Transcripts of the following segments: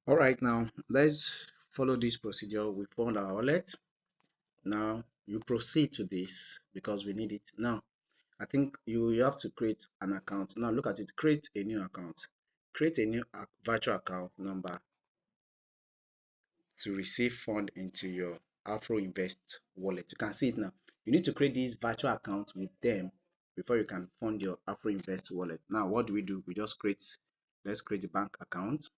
All right, now let's follow this procedure. We found our wallet. Now you proceed to this because we need it. Now I think you have to create an account. Now look at it. Create a new account. Create a new virtual account number to receive fund into your Afrinvest wallet. You can see it now. You need to create this virtual account with them before you can fund your Afrinvest wallet. Now what do? We just create. Let's create the bank account.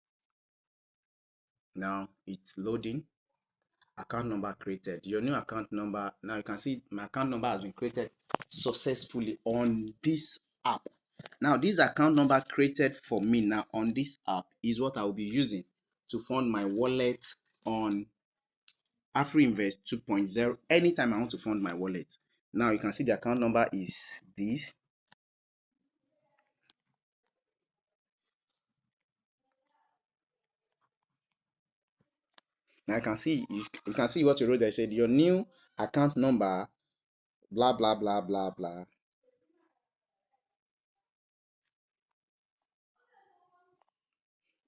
Now it's loading. Account number created. Your new account number. Now you can see my account number has been created successfully on this app. Now this account number created for me now on this app is what I will be using to fund my wallet on Afrinvest 2.0 anytime I want to fund my wallet. Now you can see the account number is this. Now you can see what you wrote there. Said your new account number blah blah blah blah blah.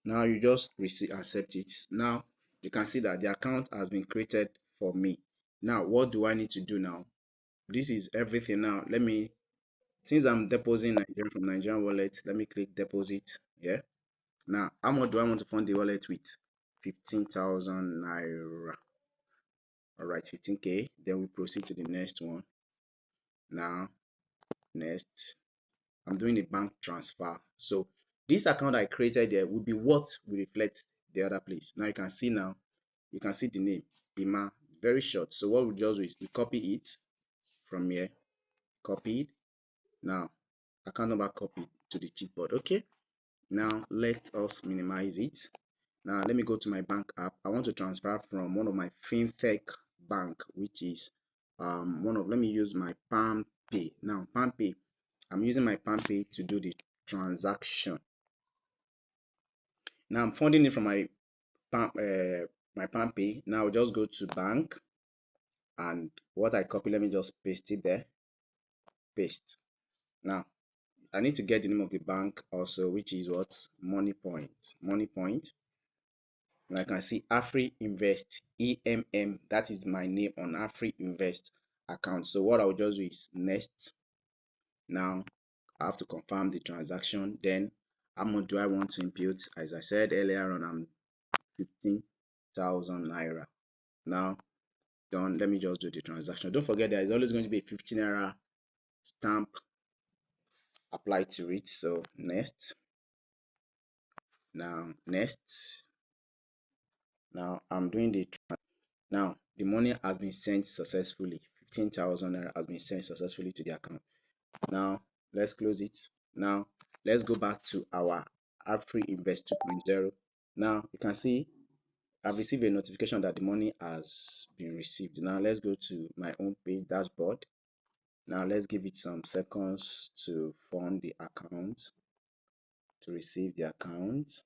Now you just accept it. Now you can see that the account has been created for me. Now what do I need to do now? This is everything now. Let me, since I'm depositing Nigerian from Nigerian wallet, let me click deposit. Yeah. Now how much do I want to fund the wallet with? 15,000 naira. All right, 15k. Then we proceed to the next one. Now next, I'm doing a bank transfer. So this account I created there will be what will reflect the other place. Now you can see the name Ima, very short. So what we just do is we copy it from here, copy it. Now account number copied to the chipboard. Okay, now let us minimize it. Now let me go to my bank app. I want to transfer from one of my fintech bank, which is let me use my Palm Pay. Now Palm Pay, I'm using my Palm Pay to do the transaction. Now I'm funding it from my Palm Pay. Now I'll just go to bank, and what I copy, let me just paste it there. Paste. Now I need to get the name of the bank also, which is what? Money Point. Money Point. And I can see Afrinvest EMM. That is my name on Afrinvest account. So what I'll just do is next. Now I have to confirm the transaction. Then how much do I want to input? As I said earlier on, I'm 15,000 naira. Now done. Let me just do the transaction. Don't forget there is always going to be a 15 naira stamp applied to it. So next. Now next. Now I'm doing the now the money has been sent successfully. 15,000 naira has been sent successfully to the account. Now let's close it. Now let's go back to our Afrinvest 2.0. Now you can see I've received a notification that the money has been received. Now let's go to my own page dashboard. Now let's give it some seconds to fund the account, to receive the account.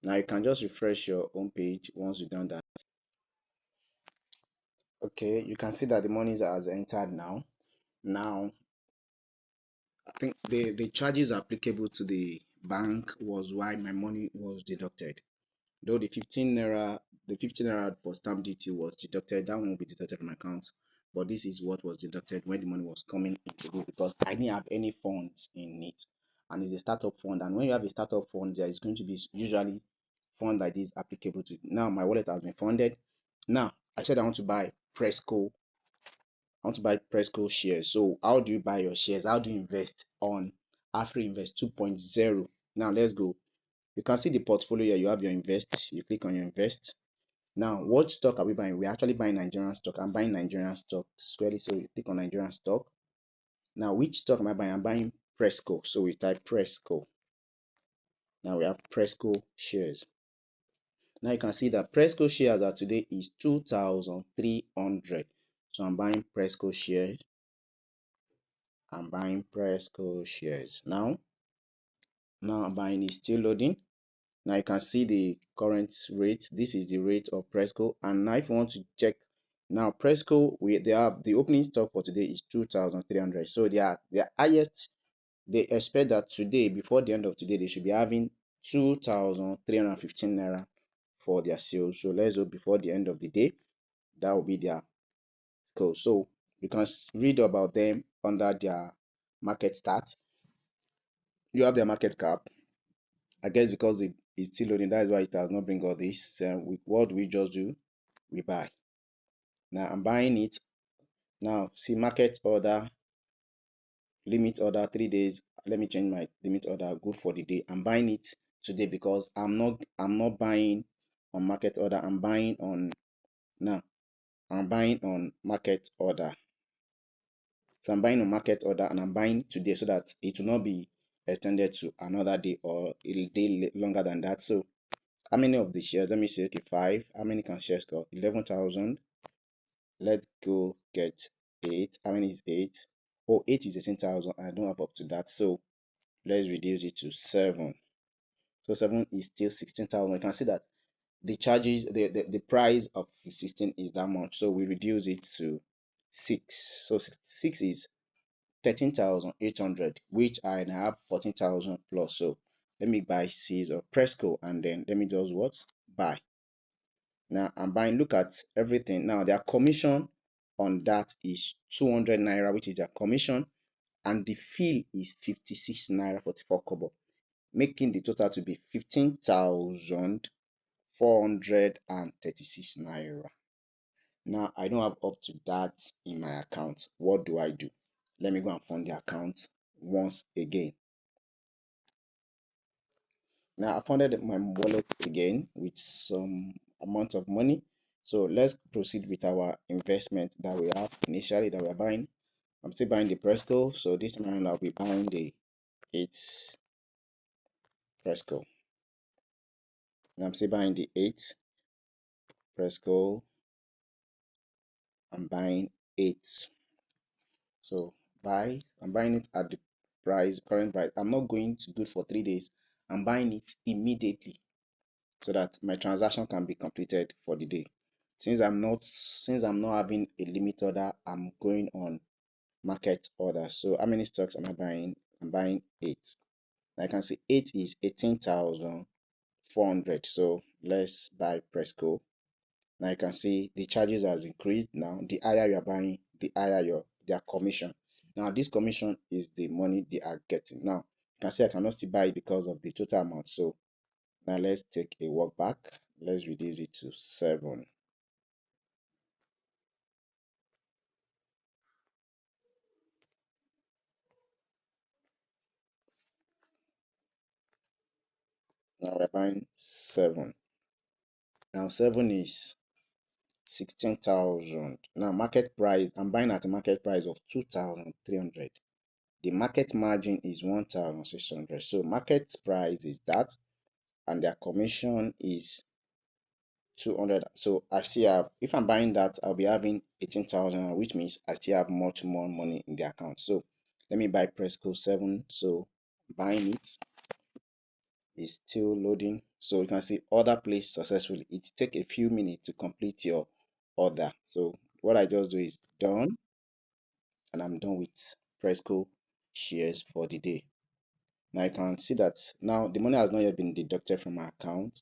Now you can just refresh your home page once you've done that. Okay, you can see that the money has entered now. Now I think the charges applicable to the bank was why my money was deducted. Though the 15 naira for stamp duty was deducted, that one will be deducted from my account. But this is what was deducted when the money was coming into it, because I didn't have any funds in it, and it's a startup fund. And when you have a startup fund, there is going to be usually fund like this applicable to. Now my wallet has been funded. Now I said I want to buy Presco. I want to buy Presco shares. So how do you buy your shares? How do you invest on Afrinvest 2.0? Now let's go. You can see the portfolio here. You have your invest. You click on your invest. Now, what stock are we buying? We're actually buying Nigerian stock. I'm buying Nigerian stock squarely. So you click on Nigerian stock. Now, which stock am I buying? I'm buying Presco. So we type Presco. Now we have Presco shares. Now you can see that Presco shares are today is 2,300. So I'm buying Presco shares. I'm buying Presco shares. Now I'm buying is still loading. Now you can see the current rate. This is the rate of Presco. And now if you want to check, now Presco, they have the opening stock for today is 2,300. So they are their highest. They expect that today, before the end of today, they should be having 2,315 naira for their sales. So let's hope before the end of the day, that will be their goal. So you can read about them under their market stats. You have their market cap. I guess because it is still loading, that is why it has not bring all this. What do we just do? We buy. Now I'm buying it. Now see market order, limit order 3 days. Let me change my limit order. Good for the day. I'm buying it today because I'm not buying on market order. I'm buying on now. I'm buying on market order. So I'm buying on market order and I'm buying today so that it will not be extended to another day or a day longer than that. So how many of the shares? Let me say, okay, 5. How many can shares cost? 11,000. Let's go get 8. How many is 8? Oh, 8 is 18,000. I don't have up to that. So let's reduce it to 7. So 7 is still 16,000. You can see that the charges, the price of 16 is that much. So we reduce it to 6. So 6 is 13,800, which I have 14,000 plus. So let me buy C's of Presco and then let me just what? Buy. Now I'm buying. Look at everything. Now their commission on that is 200 naira, which is their commission, and the fee is 56 naira 44 kobo, making the total to be 15,436 naira. Now I don't have up to that in my account. What do I do? Let me go and fund the account once again. Now I funded my wallet again with some amount of money. So let's proceed with our investment that we have initially that we're buying. I'm still buying the Presco. So this time around I'll be buying the 8 Presco. Now I'm still buying the 8 Presco. I'm buying 8. So I'm buying it at the price, current price. I'm not going to do it for 3 days. I'm buying it immediately so that my transaction can be completed for the day. Since I'm not having a limit order, I'm going on market order. So how many stocks am I buying? I'm buying 8. I can see 8 is 18,400. So let's buy Presco. Now you can see the charges has increased. Now the higher you are buying, the higher their commission. Now this commission is the money they are getting. Now you can see I cannot still buy it because of the total amount. So now let's take a walk back. Let's reduce it to 7. Now we're buying 7. Now 7 is 16,000. Now market price, I'm buying at a market price of 2,300. The market margin is 1,600. So market price is that, and their commission is 200. So I still have, if I'm buying that, I'll be having 18,000, which means I still have much more money in the account. So let me buy Presco 7. So buying it is still loading. So you can see order placed successfully. It take a few minutes to complete your order. So what I just do is done, and I'm done with Presco shares for the day. Now you can see that now the money has not yet been deducted from my account.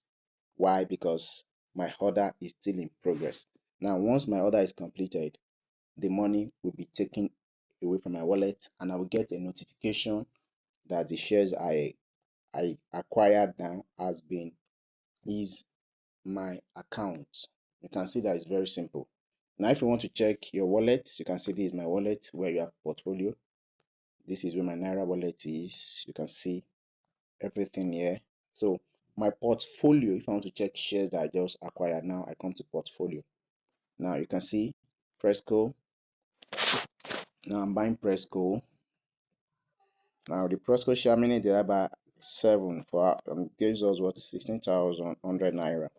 Why? Because my order is still in progress. Now once my order is completed, the money will be taken away from my wallet and I will get a notification that the shares I acquired now has been is my account. You can see that it's very simple. Now if you want to check your wallet, you can see this is my wallet where you have portfolio. This is where my Naira wallet is. You can see everything here. So my portfolio, if I want to check shares that I just acquired, now I come to portfolio. Now you can see Presco. Now I'm buying Presco. Now the Presco share many they are by 7 for gives us what 16,100 naira.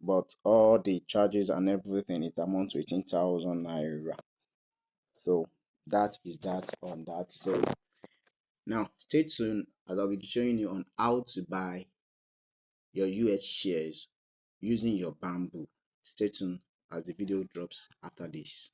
But all the charges and everything it amounts to 18,000 naira. So that is that on that. So now stay tuned as I'll be showing you on how to buy your US shares using your bamboo. Stay tuned as the video drops after this.